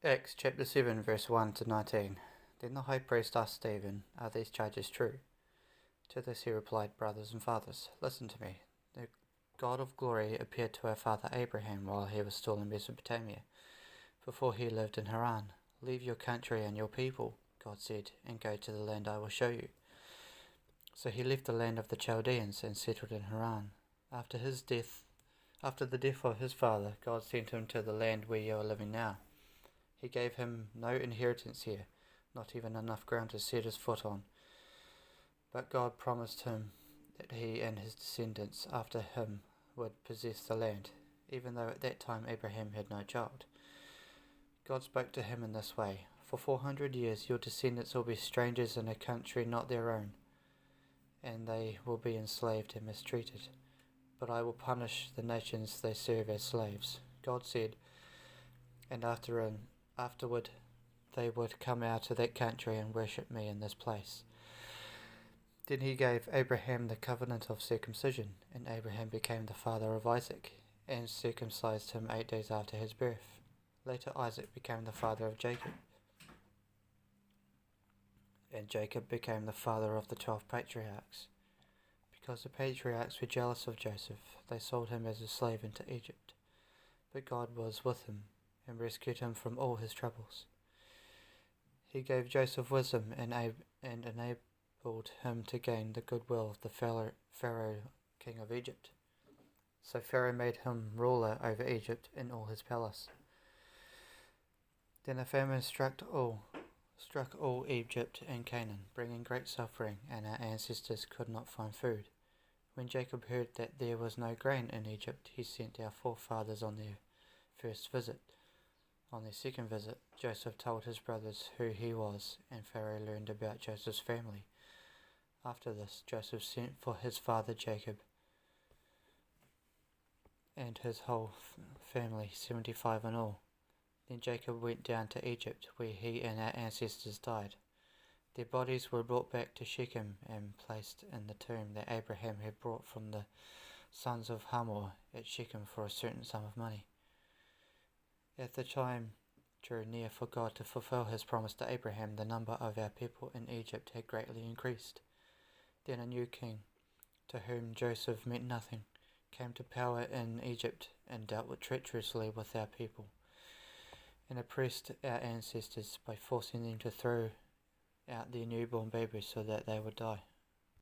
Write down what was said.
Acts chapter 7 verse 1 to 19. Then the high priest asked Stephen, "Are these charges true?" To this he replied, "Brothers and fathers, listen to me. The God of glory appeared to our father Abraham while he was still in Mesopotamia, before he lived in Haran. 'Leave your country and your people,' God said, 'and go to the land I will show you.' So he left the land of the Chaldeans and settled in Haran. After the death of his father, God sent him to the land where you are living now. He gave him no inheritance here, not even enough ground to set his foot on. But God promised him that he and his descendants after him would possess the land, even though at that time Abraham had no child. God spoke to him in this way: 'For 400 years your descendants will be strangers in a country not their own, and they will be enslaved and mistreated. But I will punish the nations they serve as slaves,' God said, 'and afterward they would come out of that country and worship me in this place.' Then he gave Abraham the covenant of circumcision, and Abraham became the father of Isaac, and circumcised him 8 days after his birth. Later Isaac became the father of Jacob, and Jacob became the father of the 12 patriarchs. Because the patriarchs were jealous of Joseph, they sold him as a slave into Egypt. But God was with him and rescued him from all his troubles. He gave Joseph wisdom and enabled him to gain the goodwill of the Pharaoh, king of Egypt. So Pharaoh made him ruler over Egypt and all his palace. Then a famine struck all Egypt and Canaan, bringing great suffering, and our ancestors could not find food. When Jacob heard that there was no grain in Egypt, he sent our forefathers on their first visit. On their second visit, Joseph told his brothers who he was, and Pharaoh learned about Joseph's family. After this, Joseph sent for his father Jacob and his whole family, 75 in all. Then Jacob went down to Egypt, where he and our ancestors died. Their bodies were brought back to Shechem and placed in the tomb that Abraham had brought from the sons of Hamor at Shechem for a certain sum of money. At the time drew near for God to fulfill his promise to Abraham, the number of our people in Egypt had greatly increased. Then a new king, to whom Joseph meant nothing, came to power in Egypt and dealt treacherously with our people, and oppressed our ancestors by forcing them to throw out their newborn babies so that they would die.